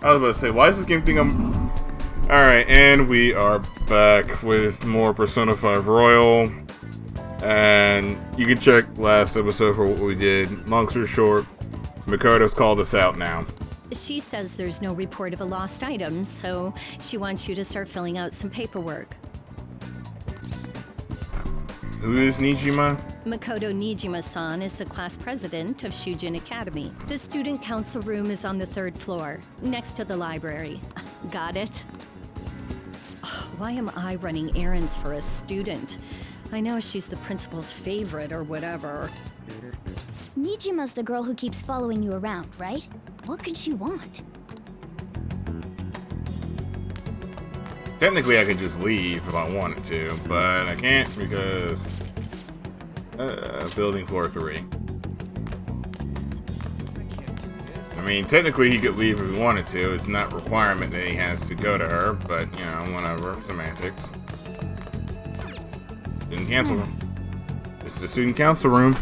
I was about to say, why is this game thing I'm... Alright, and we are back with more Persona 5 Royal. And you can check last episode for what we did. Long story short, Makoto's called us out now. She says there's no report of a lost item, so she wants you to start filling out some paperwork. Who is Nijima? Makoto Nijima-san is the class president of Shujin Academy. The student council room is on the 3rd floor, next to the library. Got it? Why am I running errands for a student? I know she's the principal's favorite or whatever. Nijima's the girl who keeps following you around, right? What could she want? Technically, I could just leave if I wanted to, but I can't because... building floor 3. I mean, technically he could leave if he wanted to. It's not a requirement that he has to go to her, but, you know, whatever. Semantics. Student council room. This is the student council room.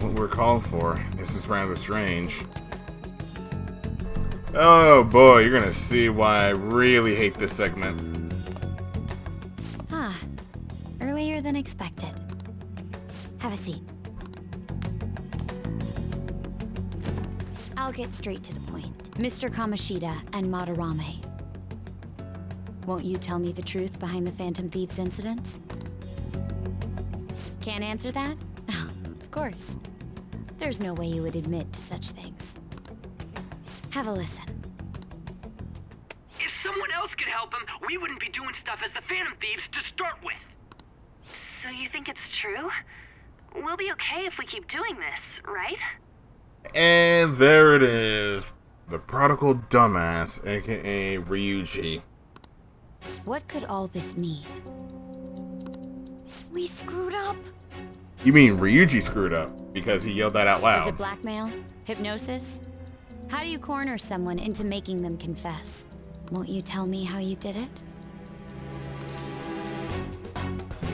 What we're called for. This is rather strange. Oh boy, you're gonna see why I really hate this segment. Earlier than expected. Have a seat. I'll get straight to the point. Mr. Kamoshida and Madarame. Won't you tell me the truth behind the Phantom Thieves incidents? Can't answer that? Oh, of course. There's no way you would admit to such things. Have a listen. If someone else could help him, we wouldn't be doing stuff as the Phantom Thieves to start with. So you think it's true? We'll be okay if we keep doing this, right? And there it is. The prodigal dumbass, aka Ryuji. What could all this mean? We screwed up. You mean Ryuji screwed up because he yelled that out loud? Was it blackmail? Hypnosis? How do you corner someone into making them confess? Won't you tell me how you did it?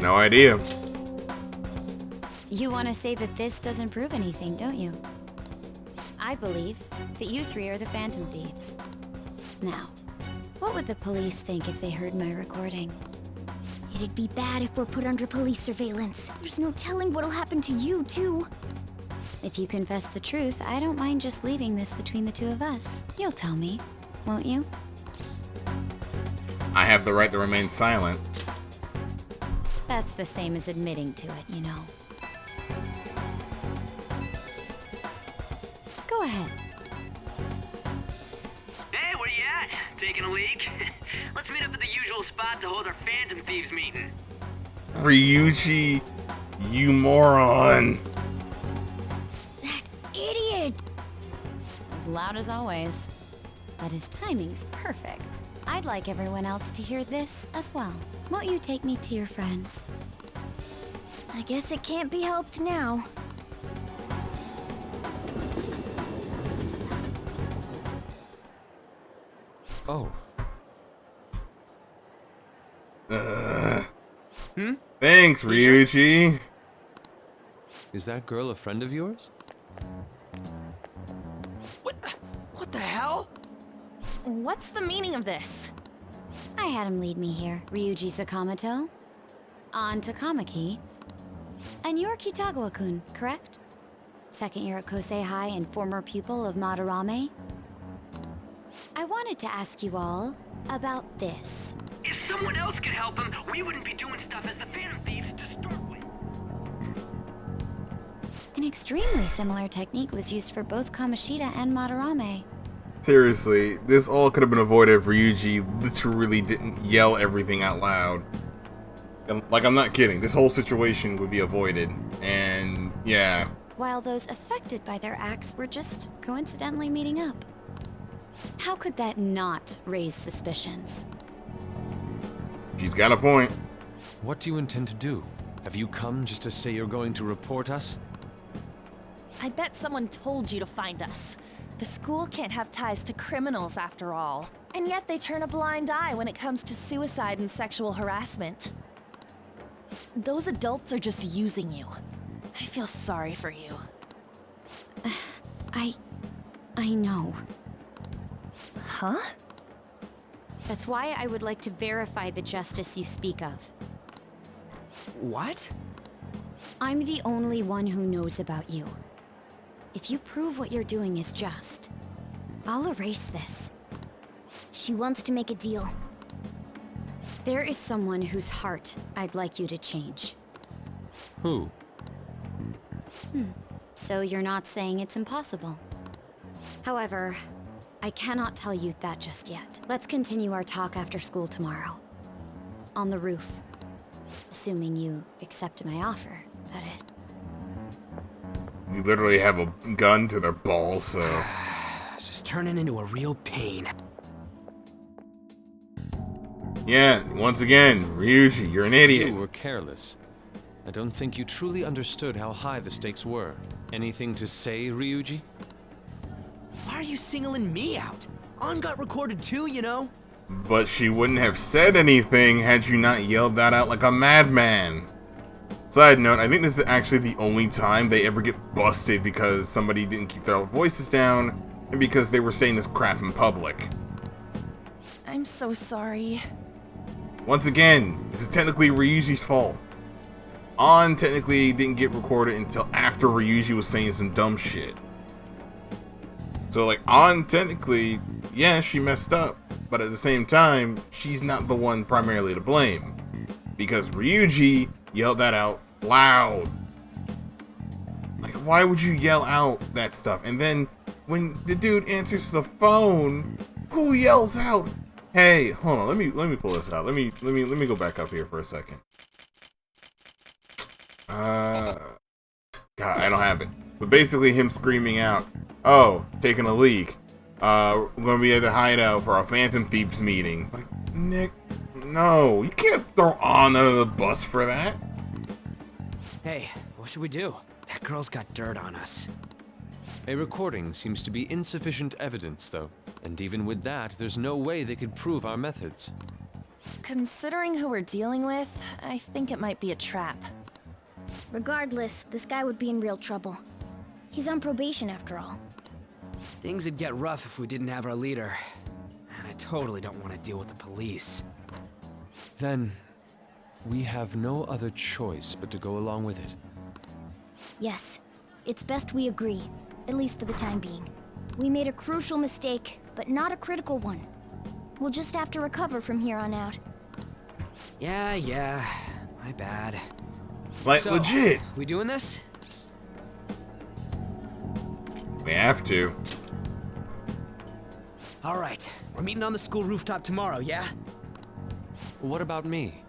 No idea. You want to say that this doesn't prove anything, don't you? I believe that you three are the Phantom Thieves. Now, what would the police think if they heard my recording? It'd be bad if we're put under police surveillance. There's no telling what'll happen to you, too. If you confess the truth, I don't mind just leaving this between the two of us. You'll tell me, won't you? I have the right to remain silent. That's the same as admitting to it, you know. Go ahead. Hey, where you at? Taking a leak? Let's meet up at the usual spot to hold our Phantom Thieves meeting. Ryuji, you moron. That idiot! As loud as always. But his timing's perfect. I'd like everyone else to hear this as well. Won't you take me to your friends? I guess it can't be helped now. Oh. Thanks, Ryuji. Is that girl a friend of yours? What the hell? What's the meaning of this? I had him lead me here. Ryuji Sakamoto. On to Kamaki. And you're Kitagawa-kun, correct? Second year at Kosei High and former pupil of Madarame. I wanted to ask you all about this. If someone else could help him, we wouldn't be doing stuff as the Phantom Thieves to start with. An extremely similar technique was used for both Kamoshida and Madarame. Seriously, this all could have been avoided if Ryuji literally didn't yell everything out loud. Like, I'm not kidding. This whole situation would be avoided. And, yeah. While those affected by their acts were just coincidentally meeting up. How could that not raise suspicions? She's got a point. What do you intend to do? Have you come just to say you're going to report us? I bet someone told you to find us. The school can't have ties to criminals after all. And yet they turn a blind eye when it comes to suicide and sexual harassment. Those adults are just using you. I feel sorry for you. I know. Huh? That's why I would like to verify the justice you speak of. What? I'm the only one who knows about you. If you prove what you're doing is just, I'll erase this. She wants to make a deal. There is someone whose heart I'd like you to change. Who? So you're not saying it's impossible. However, I cannot tell you that just yet. Let's continue our talk after school tomorrow. On the roof. Assuming you accept my offer, that is. You literally have a gun to their balls, so... It's just turning into a real pain. Yeah, once again, Ryuji, you're an idiot. You were careless. I don't think you truly understood how high the stakes were. Anything to say, Ryuji? Why are you singling me out? On got recorded too, you know? But she wouldn't have said anything had you not yelled that out like a madman. Side note, I think this is actually the only time they ever get busted because somebody didn't keep their voices down and because they were saying this crap in public. I'm so sorry. Once again, this is technically Ryuji's fault. On technically didn't get recorded until after Ryuji was saying some dumb shit. So like, On technically, yeah, she messed up, but at the same time, she's not the one primarily to blame. Because Ryuji yelled that out loud. Like, why would you yell out that stuff? And then when the dude answers the phone, who yells out, "Hey, hold on, let me pull this out. Let me go back up here for a second." God, I don't have it. But basically him screaming out, "Oh, taking a leak. We're gonna be at the hideout for our Phantom Thieves meeting." Like, Nick, no, you can't throw On under the bus for that. Hey, what should we do? That girl's got dirt on us. A recording seems to be insufficient evidence, though. And even with that, there's no way they could prove our methods. Considering who we're dealing with, I think it might be a trap. Regardless, this guy would be in real trouble. He's on probation after all. Things would get rough if we didn't have our leader. And I totally don't want to deal with the police. Then, we have no other choice but to go along with it. Yes, it's best we agree, at least for the time being. We made a crucial mistake, but not a critical one. We'll just have to recover from here on out. Yeah, my bad. Like, So, legit. We doing this? We have to. Alright, we're meeting on the school rooftop tomorrow, yeah? What about me?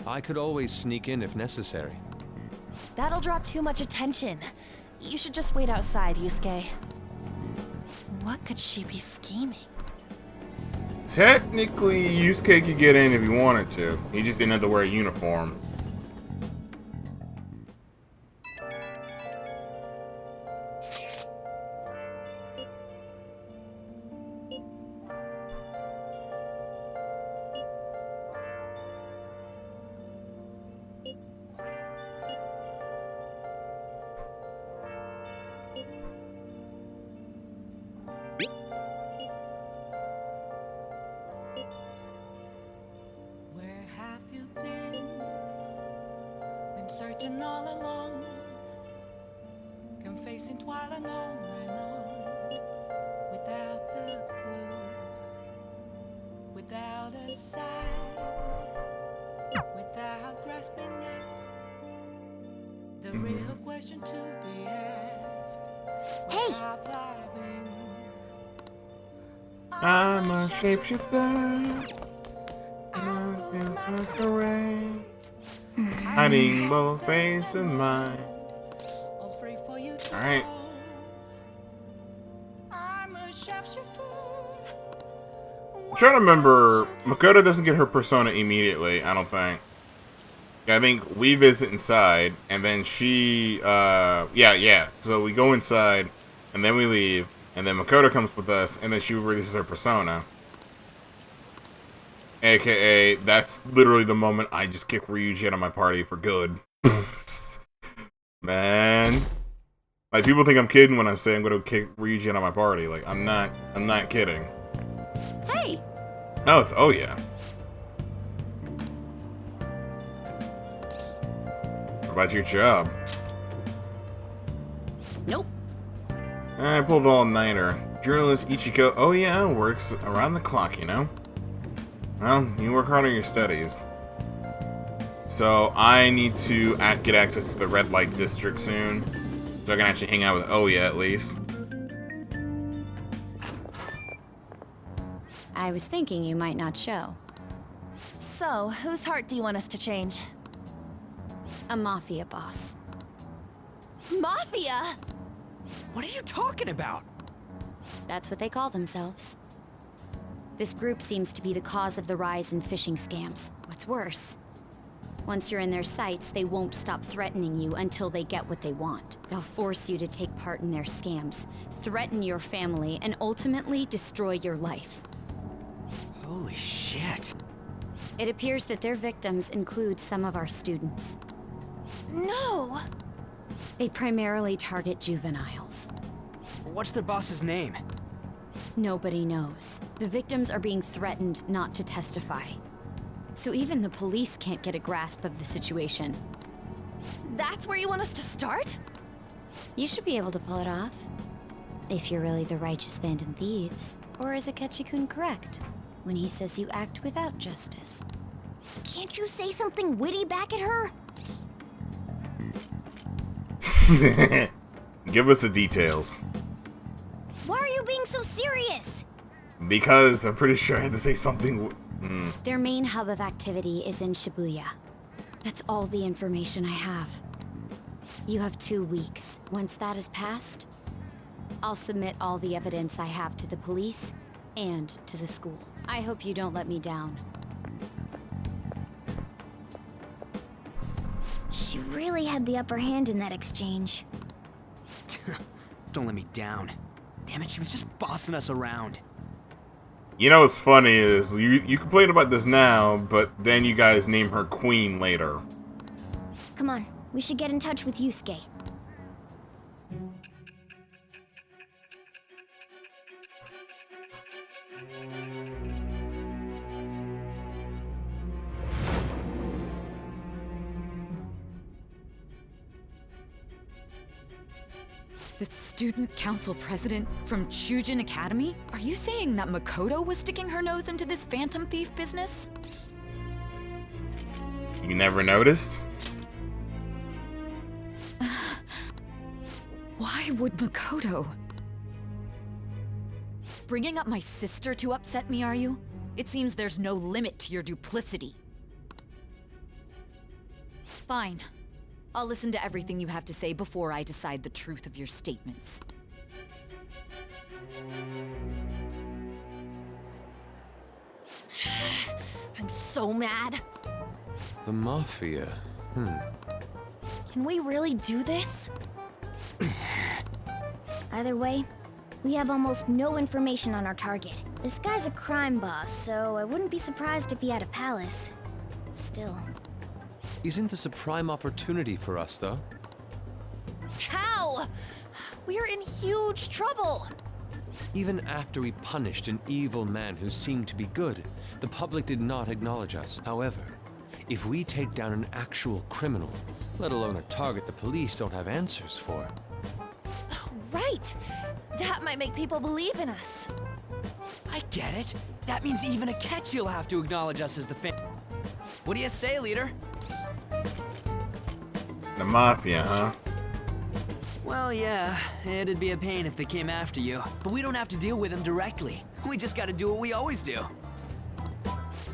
I could always sneak in if necessary. That'll draw too much attention. You should just wait outside, Yusuke. What could she be scheming? Technically, Yusuke could get in if he wanted to. He just didn't have to wear a uniform. Where have you been? Been searching all along, confessing twilight on and on, without a clue, without a sign, without grasping it. The real question to be asked: Hey! where have I been? I'm a shapeshifter. Masquerade, hiding both face and mind. Alright. I'm trying to remember. Makoto doesn't get her persona immediately, I don't think. Yeah, I think we visit inside, and then she, yeah. So we go inside, and then we leave, and then Makoto comes with us, and then she releases her persona. AKA, that's literally the moment I just kick Ryuji out of my party for good. Man. Like, people think I'm kidding when I say I'm gonna kick Ryuji out of my party. Like, I'm not kidding. Hey! Oh, it's oh yeah. What about your job? Nope. I pulled an all-nighter. Journalist Ichiko, oh yeah, works around the clock, you know? Well, you work hard on your studies. So, I need to get access to the red light district soon. So I can actually hang out with Oya at least. I was thinking you might not show. So, whose heart do you want us to change? A mafia boss. Mafia? What are you talking about? That's what they call themselves. This group seems to be the cause of the rise in phishing scams. What's worse, once you're in their sights, they won't stop threatening you until they get what they want. They'll force you to take part in their scams, threaten your family, and ultimately destroy your life. Holy shit. It appears that their victims include some of our students. No! They primarily target juveniles. What's their boss's name? Nobody knows. The victims are being threatened not to testify. So even the police can't get a grasp of the situation. That's where you want us to start? You should be able to pull it off. If you're really the righteous Phantom Thieves. Or is Akechi-kun correct when he says you act without justice? Can't you say something witty back at her? Give us the details. Why are you being so serious? Because I'm pretty sure I had to say something. Their main hub of activity is in Shibuya. That's all the information I have. You have 2 weeks. Once that is passed, I'll submit all the evidence I have to the police and to the school. I hope you don't let me down. She really had the upper hand in that exchange. Don't let me down. Damn it, she was just bossing us around. You know what's funny is you complain about this now, but then you guys name her queen later. Come on, we should get in touch with Yusuke. The student council president from Shujin Academy? Are you saying that Makoto was sticking her nose into this phantom thief business? You never noticed? Why would Makoto? Bringing up my sister to upset me, are you? It seems there's no limit to your duplicity. Fine. I'll listen to everything you have to say before I decide the truth of your statements. I'm so mad. The Mafia. Can we really do this? Either way, we have almost no information on our target. This guy's a crime boss, so I wouldn't be surprised if he had a palace. Still. Isn't this a prime opportunity for us, though? How? We're in huge trouble. Even after we punished an evil man who seemed to be good, the public did not acknowledge us. However, if we take down an actual criminal, let alone a target the police don't have answers for. Right. That might make people believe in us. I get it. That means even Akechi will have to acknowledge us as the fan. What do you say, leader? The Mafia, huh? Well, yeah, it'd be a pain if they came after you, but we don't have to deal with them directly. We just gotta do what we always do.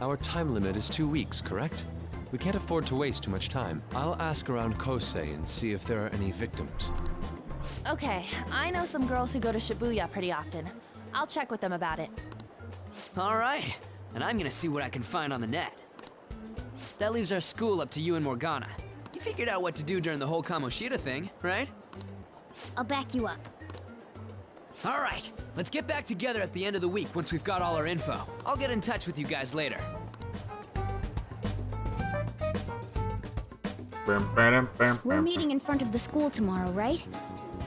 Our time limit is 2 weeks, correct? We can't afford to waste too much time. I'll ask around Kosei and see if there are any victims. Okay, I know some girls who go to Shibuya pretty often. I'll check with them about it. All right, and I'm gonna see what I can find on the net. That leaves our school up to you and Morgana. You figured out what to do during the whole Kamoshida thing, right? I'll back you up. All right, let's get back together at the end of the week once we've got all our info. I'll get in touch with you guys later. We're meeting in front of the school tomorrow, right?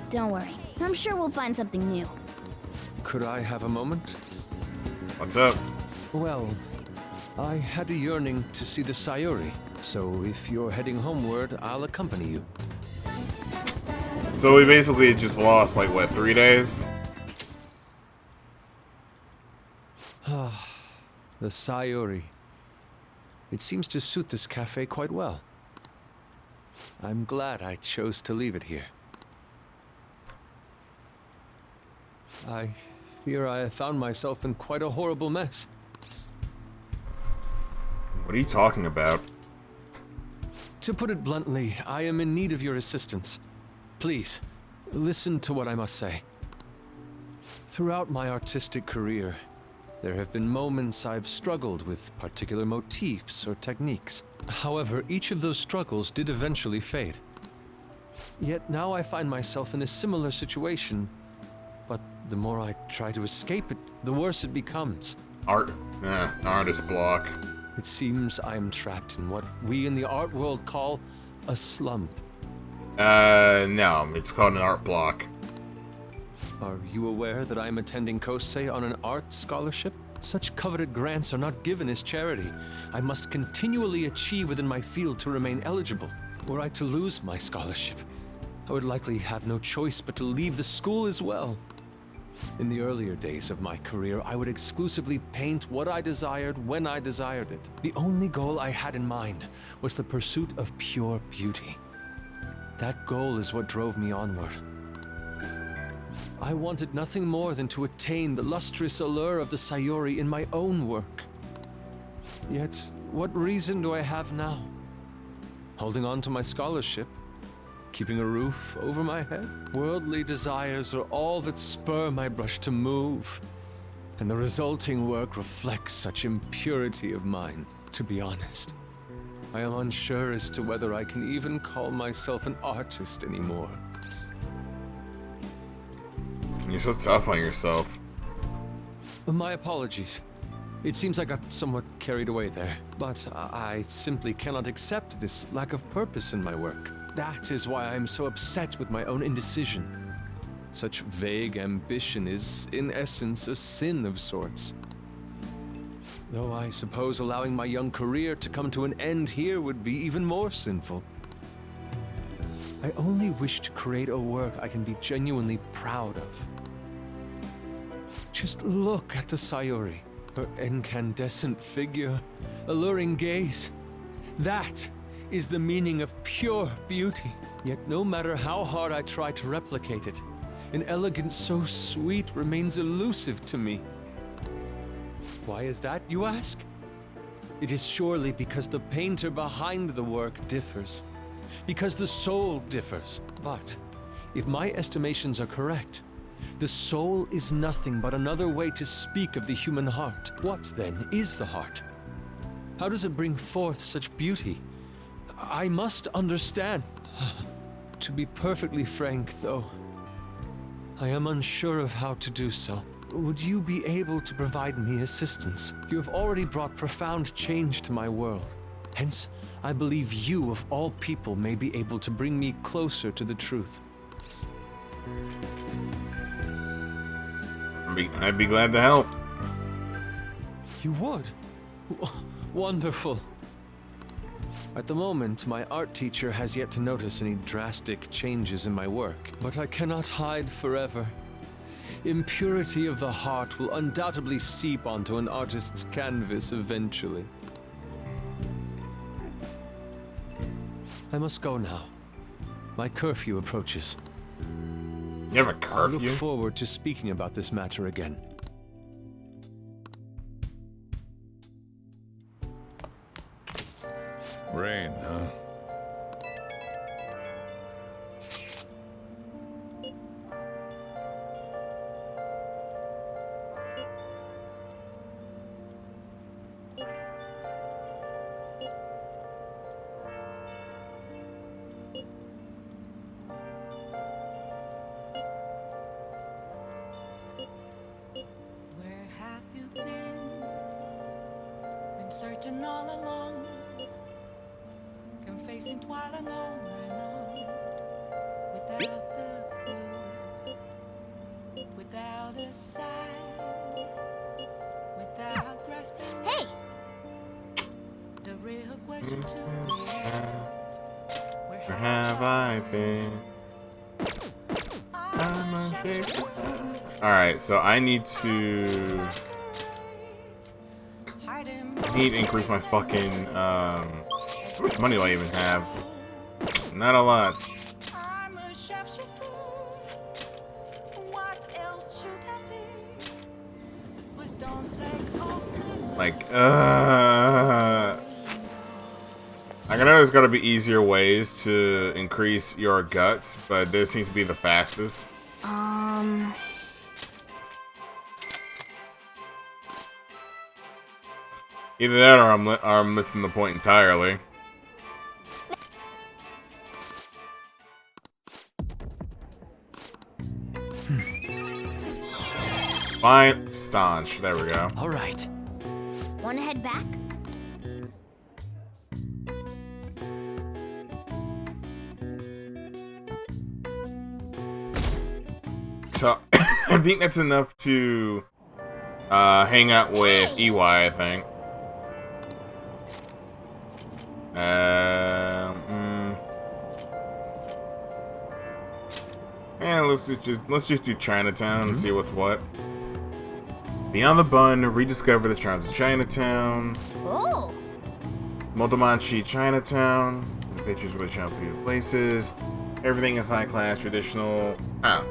Don't worry. I'm sure we'll find something new. Could I have a moment? What's up? Well, I had a yearning to see the Sayuri, so if you're heading homeward, I'll accompany you. So we basically just lost, like, what, 3 days? The Sayuri. It seems to suit this cafe quite well. I'm glad I chose to leave it here. I fear I have found myself in quite a horrible mess. What are you talking about? To put it bluntly, I am in need of your assistance. Please, listen to what I must say. Throughout my artistic career, there have been moments I've struggled with particular motifs or techniques. However, each of those struggles did eventually fade. Yet now I find myself in a similar situation, but the more I try to escape it, the worse it becomes. Artist block. It seems I am trapped in what we in the art world call a slump. No, it's called an art block. Are you aware that I am attending Kosei on an art scholarship? Such coveted grants are not given as charity. I must continually achieve within my field to remain eligible. Were I to lose my scholarship, I would likely have no choice but to leave the school as well. In the earlier days of my career, I would exclusively paint what I desired when I desired it. The only goal I had in mind was the pursuit of pure beauty. That goal is what drove me onward. I wanted nothing more than to attain the lustrous allure of the Sayuri in my own work. Yet, what reason do I have now? Holding on to my scholarship? Keeping a roof over my head? Worldly desires are all that spur my brush to move, and the resulting work reflects such impurity of mind. To be honest, I am unsure as to whether I can even call myself an artist anymore. You're so tough on yourself. My apologies. It seems I got somewhat carried away there, but I simply cannot accept this lack of purpose in my work. That is why I am so upset with my own indecision. Such vague ambition is, in essence, a sin of sorts. Though I suppose allowing my young career to come to an end here would be even more sinful. I only wish to create a work I can be genuinely proud of. Just look at the Sayuri. Her incandescent figure, alluring gaze. That is the meaning of pure beauty. Yet no matter how hard I try to replicate it, an elegance so sweet remains elusive to me. Why is that, you ask? It is surely because the painter behind the work differs. Because the soul differs. But if my estimations are correct, the soul is nothing but another way to speak of the human heart. What, then, is the heart? How does it bring forth such beauty? I must understand. To be perfectly frank, though, I am unsure of how to do so. Would you be able to provide me assistance? You have already brought profound change to my world. Hence, I believe you, of all people, may be able to bring me closer to the truth. I'd be glad to help. You would? Wonderful. At the moment, my art teacher has yet to notice any drastic changes in my work, but I cannot hide forever. Impurity of the heart will undoubtedly seep onto an artist's canvas eventually. I must go now. My curfew approaches. You have a I curfew? look forward to speaking about this matter again. Rain, huh? Where have you been? Been searching all along, confessing while alone and on, without the clue, without a sign, Where have I been? Alright, so I need to increase my fucking how much money do I even have? Not a lot. Like, I know there's gotta be easier ways to increase your guts, but this seems to be the fastest. Either that or I'm missing the point entirely. Fine, staunch. There we go. All right. Wanna head back? So, I think that's enough to hang out with EY, I think. Yeah, let's just do Chinatown and see what's what. Beyond the Bun, rediscover the charms of Chinatown. Oh. Motomanchi Chinatown. The pictures with beautiful places. Everything is high class, traditional. Ah.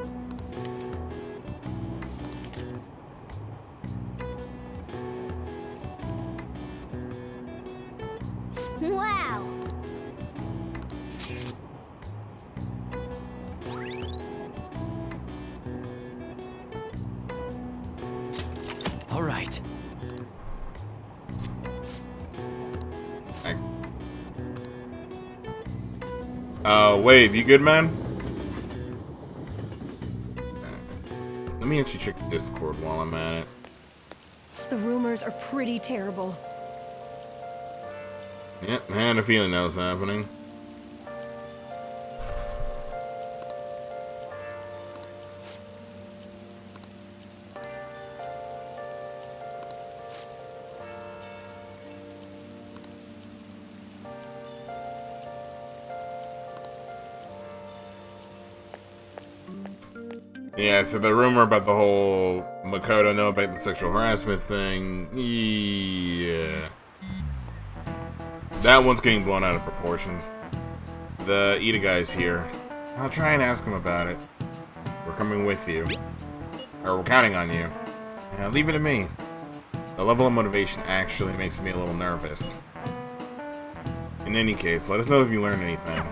Wow. All right. Wave, you good, man? Let me actually check Discord while I'm at it. The rumors are pretty terrible. Yep, I had a feeling that was happening. Yeah, so the rumor about the whole Makoto know about the sexual harassment thing, yeah. That one's getting blown out of proportion. The Ida guy's here. I'll try and ask him about it. We're coming with you. Or we're counting on you. Leave it to me. The level of motivation actually makes me a little nervous. In any case, let us know if you learn anything.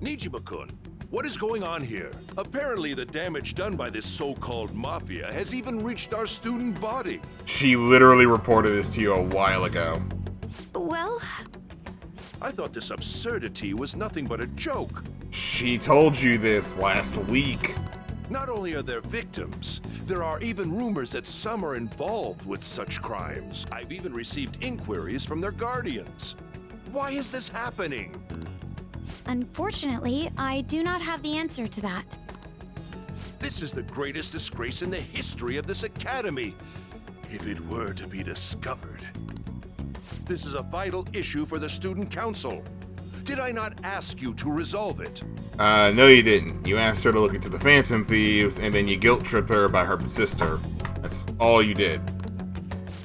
Nijima-kun, what is going on here? Apparently the damage done by this so-called mafia has even reached our student body. She literally reported this to you a while ago. Well, I thought this absurdity was nothing but a joke. She told you this last week. Not only are there victims, there are even rumors that some are involved with such crimes. I've even received inquiries from their guardians. Why is this happening? unfortunately, I do not have the answer to that. This is the greatest disgrace in the history of this academy, if it were to be discovered. This is a vital issue for the student council. Did I not ask you to resolve it? No you didn't. You asked her to look into the Phantom Thieves, and then you guilt-tripped her about her sister. That's all you did.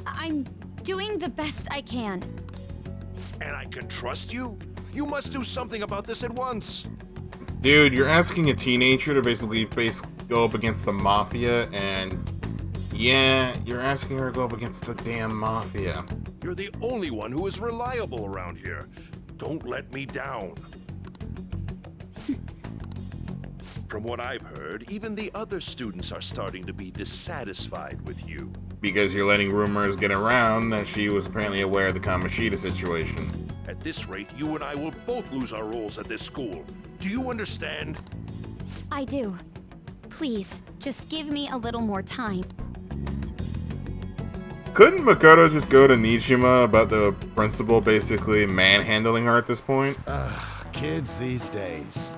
I'm doing the best I can. And I can trust you? You must do something about this at once. Dude, you're asking a teenager to basically go up against the Mafia, and yeah, you're asking her to go up against the damn Mafia. You're the only one who is reliable around here. Don't let me down. From what I've heard, even the other students are starting to be dissatisfied with you. Because you're letting rumors get around that she was apparently aware of the Kamoshida situation. At this rate, you and I will both lose our roles at this school. Do you understand? I do. Please, just give me a little more time. Couldn't Makoto just go to Nijima about the principal basically manhandling her at this point? Kids these days.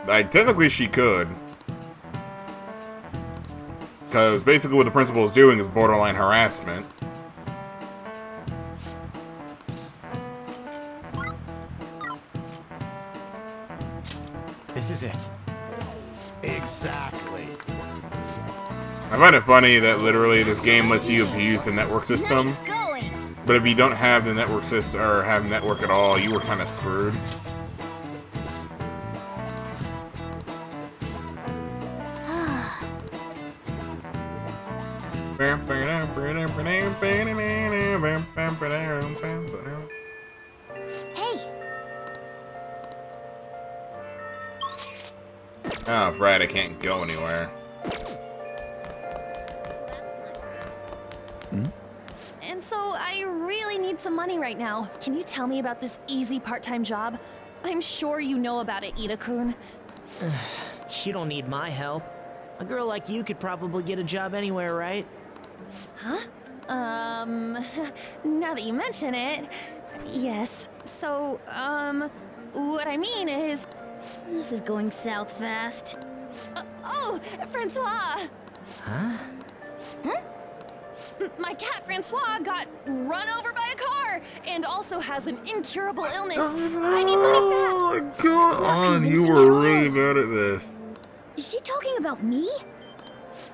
Technically she could. Because basically what the principal is doing is borderline harassment. This is it. Exactly. I find it funny that literally this game lets you abuse the network system. But if you don't have the network system, or have network at all, you were kind of screwed. Hey! Oh, right, I can't go anywhere. And so I really need some money right now. Can you tell me about this easy part-time job? I'm sure you know about it, Ida-kun. You don't need my help. A girl like you could probably get a job anywhere, right? Huh? Now that you mention it, yes. So, what I mean is... This is going south fast. Oh, Francois! Huh? Huh? My cat Francois got run over by a car and also has an incurable illness. I need money back. Oh my god, you were really bad at this. Is she talking about me?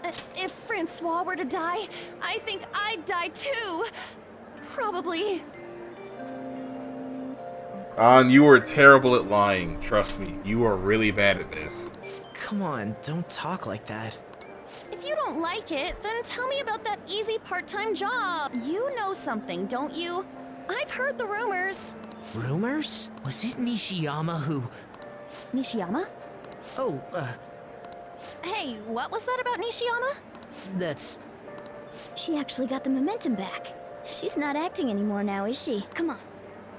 If Francois were to die, I think I'd die too. Probably. You were terrible at lying. Trust me, you are really bad at this. Come on, don't talk like that. If you don't like it, then tell me about that easy part-time job. You know something, don't you? I've heard the rumors. Rumors? Was it Nishiyama who... Nishiyama? Oh, Hey, what was that about Nishiyama? that's... She actually got the momentum back. She's not acting anymore now, is she? Come on.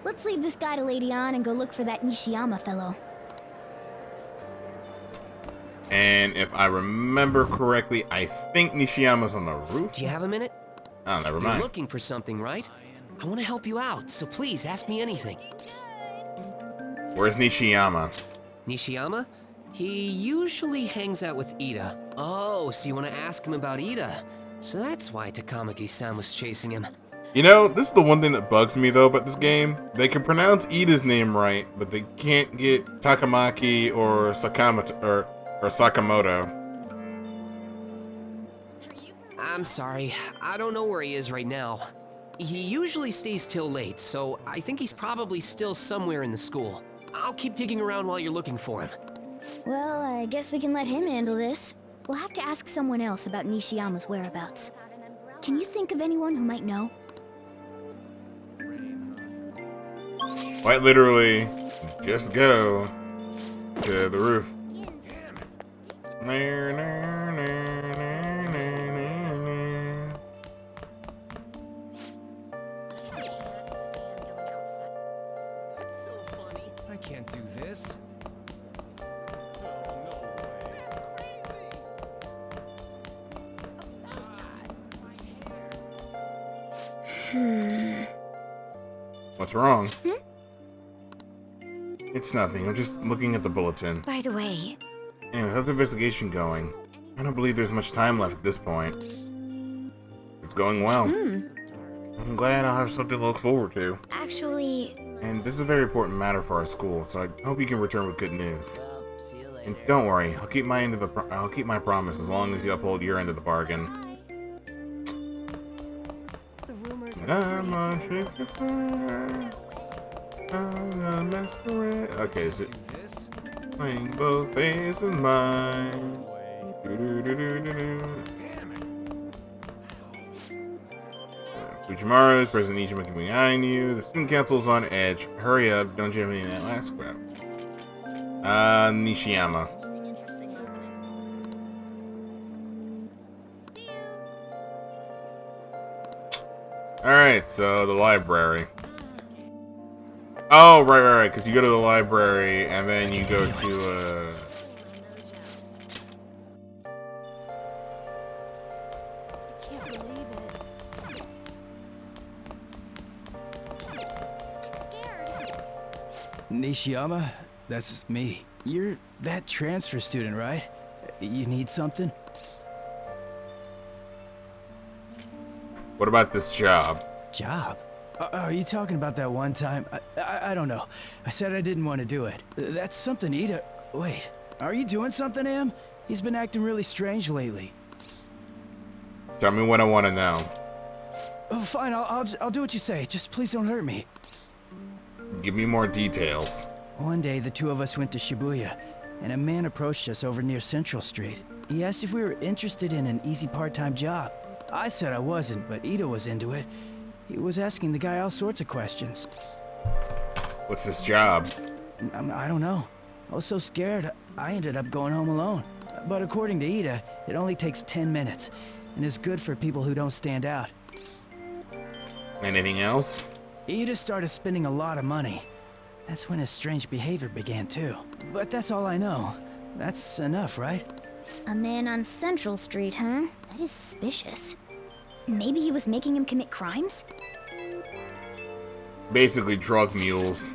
Let's leave this guy to Lady On and go look for that Nishiyama fellow. And if I remember correctly, I think Nishiyama's on the roof. Do you have a minute? Oh, never You're mind. looking for something, right? I want to help you out, so please ask me anything. Where's Nishiyama? Nishiyama? He usually hangs out with Ida. Oh, so you want to ask him about Ida? So that's why Takamaki-san was chasing him. You know, this is the one thing that bugs me though about this game. They can pronounce Ida's name right, but they can't get Takamaki or Sakamoto or Sakamoto. I'm sorry, I don't know where he is right now. He usually stays till late, so I think he's probably still somewhere in the school. I'll keep digging around while you're looking for him. Well, I guess we can let him handle this. We'll have to ask someone else about Nishiyama's whereabouts. Can you think of anyone who might know? Quite literally, just go to the roof. That's so funny. I can't do this. What's wrong? It's nothing. I'm just looking at the bulletin. By the way... Anyway, how's the investigation going? I don't believe there's much time left at this point. It's going well. I'm glad I'll have something to look forward to. Actually... And this is a very important matter for our school, so I hope you can return with good news. And don't worry, I'll keep my promise as long as you uphold your end of the bargain. The rumors I'm a masquerade. Okay, is it playing both faces of mine? Fujimaru, President Ichima keeping eyeing you. The student council's on edge. Hurry up, don't you have any of that last crap? Nishiyama. Alright, so the library. Oh, right, because you go to the library and then you go to, Nishiyama? That's me. You're that transfer student, right? You need something? What about this job? Job? Are you talking about that one time? I don't know. I said I didn't want to do it. That's something Ida... Wait, are you doing something, Em? He's been acting really strange lately. Tell me what I want to know. Oh, fine, I'll do what you say. Just please don't hurt me. Give me more details. One day, the two of us went to Shibuya, and a man approached us over near Central Street. He asked if we were interested in an easy part-time job. I said I wasn't, but Ida was into it. He was asking the guy all sorts of questions. What's this job? I don't know. I was so scared, I ended up going home alone. But according to Ida, it only takes 10 minutes, and is good for people who don't stand out. Anything else? Ida started spending a lot of money. That's when his strange behavior began too. But that's all I know. That's enough, right? A man on Central Street, huh? That is suspicious. Maybe he was making him commit crimes? Basically drug mules.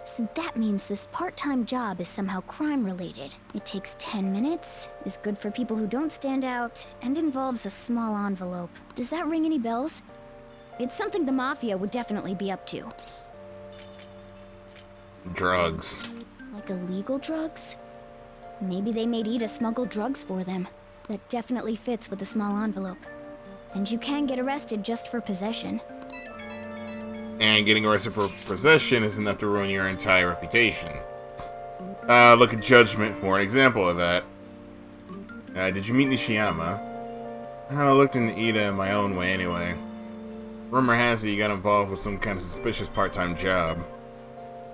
So that means this part-time job is somehow crime-related. It takes 10 minutes, is good for people who don't stand out, and involves a small envelope. Does that ring any bells? It's something the Mafia would definitely be up to. Drugs. Like illegal drugs? Maybe they made Ida smuggle drugs for them. That definitely fits with the small envelope. And you can get arrested just for possession. And getting arrested for possession is enough to ruin your entire reputation. Look at Judgment for an example of that. Did you meet Nishiyama? I looked into Ida in my own way anyway. Rumor has it you got involved with some kind of suspicious part-time job.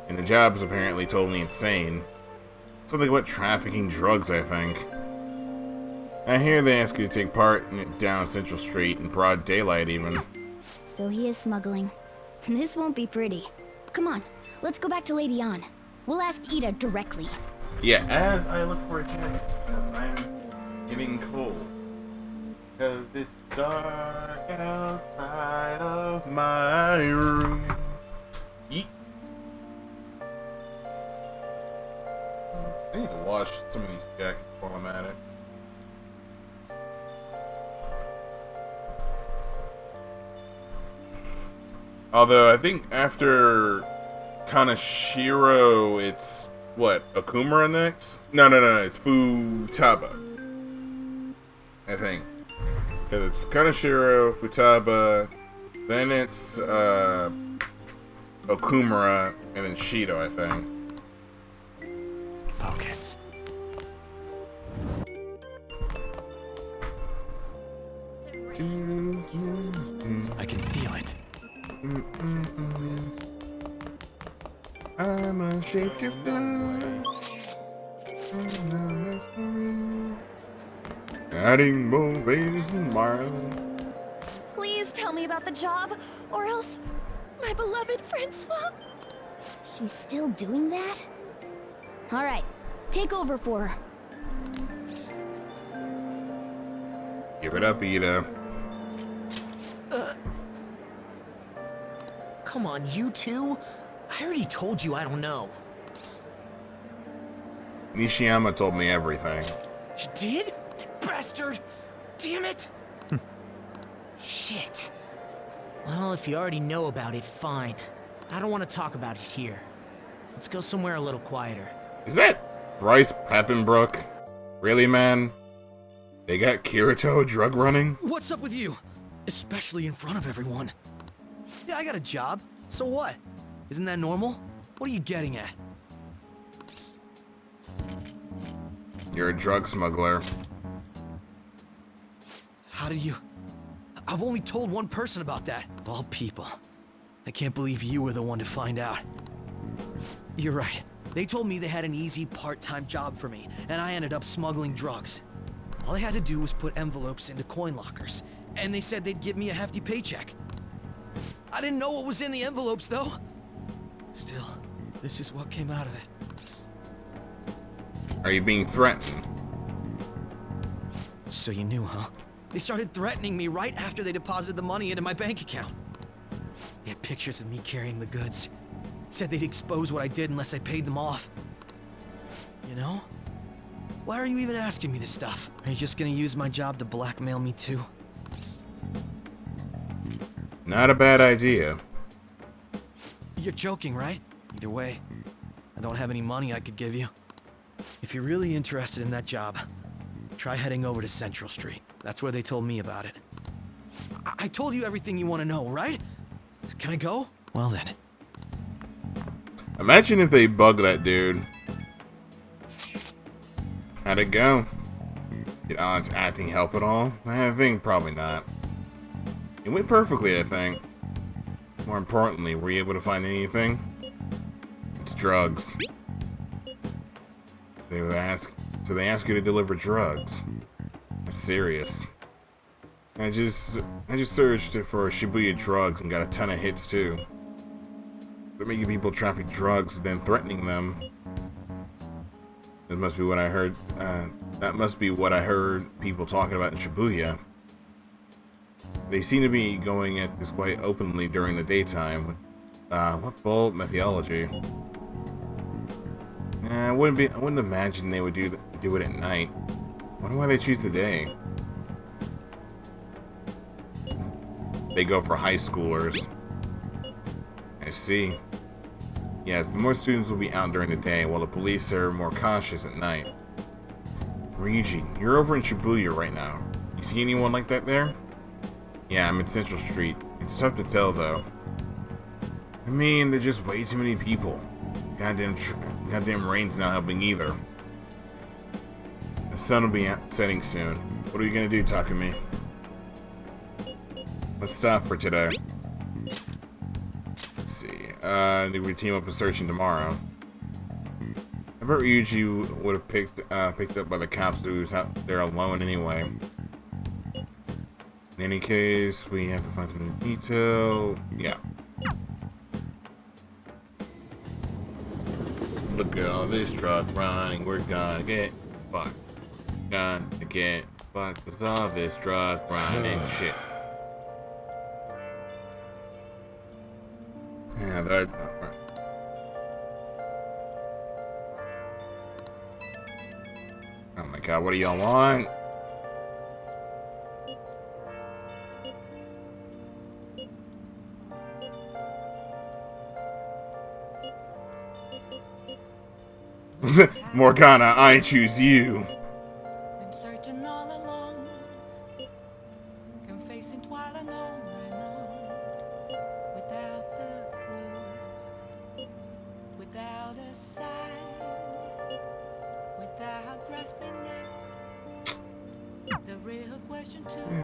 And the job is apparently totally insane. Something about trafficking drugs, I think. I hear they ask you to take part in it down Central Street in broad daylight even. So he is smuggling. This won't be pretty. Come on, let's go back to Lady An. We'll ask Ida directly. Yeah, as I look for a jacket, because I'm getting cold. Because it's dark outside of my room. Yeet. I need to wash some of these jackets while I'm at it. Although, I think after Kaneshiro, it's, what, Okumura next? No, it's Futaba. I think. Because it's Kaneshiro, Futaba, then it's Okumura, and then Shido, I think. Focus. I can feel it. I'm a shapeshifter. Adding more ways and miles. Please tell me about the job, or else my beloved Francois. She's still doing that? Alright, take over for her. Give it up, Ida. Come on, you two? I already told you I don't know. Nishiyama told me everything. You did? Bastard! Damn it! Shit. Well, if you already know about it, fine. I don't want to talk about it here. Let's go somewhere a little quieter. Is that Bryce Peppenbrook? Really, man? They got Kirito drug running? What's up with you? Especially in front of everyone. Yeah, I got a job. So what? Isn't that normal? What are you getting at? You're a drug smuggler. How did you... I've only told one person about that. Of all people. I can't believe you were the one to find out. You're right. They told me they had an easy part-time job for me, and I ended up smuggling drugs. All I had to do was put envelopes into coin lockers, and they said they'd give me a hefty paycheck. I didn't know what was in the envelopes, though. Still, this is what came out of it. Are you being threatened? So you knew, huh? They started threatening me right after they deposited the money into my bank account. They had pictures of me carrying the goods. Said they'd expose what I did unless I paid them off. You know? Why are you even asking me this stuff? Are you just gonna use my job to blackmail me too? Not a bad idea. You're joking, right? Either way, I don't have any money I could give you. If you're really interested in that job, try heading over to Central Street. That's where they told me about it. I told you everything you want to know, right? Can I go? Well then. Imagine if they bug that dude. How'd it go? Did On's acting help at all? I think probably not. It went perfectly, I think. More importantly, were you able to find anything? It's drugs. So they ask you to deliver drugs. That's serious. I just searched for Shibuya drugs and got a ton of hits too. They're making people traffic drugs, then threatening them. That must be what I heard. That must be what I heard people talking about in Shibuya. They seem to be going at this quite openly during the daytime. What bold methodology? I wouldn't imagine they would do it at night. Wonder why they choose the day. They go for high schoolers. I see. Yes, the more students will be out during the day, while the police are more cautious at night. Ryuji, you're over in Shibuya right now. You see anyone like that there? Yeah, I'm in Central Street. It's tough to tell, though. I mean, there's just way too many people. Goddamn rain's not helping either. The sun will be setting soon. What are you gonna do, Takumi? Let's stop for today. Let's see. Maybe we team up and searching tomorrow. I bet Ryuji would have picked up by the cops who was out there alone anyway. In any case, we have to find some detail. Yeah. Look at all this truck running. We're gonna get fucked. Gonna get fucked. Cause all this truck running. Shit. Yeah, that. Oh my god, what do y'all want? Morgana, I choose you. Been searching all along, confessing while and on and on, without a clue, without a sign, without grasping it. The real question to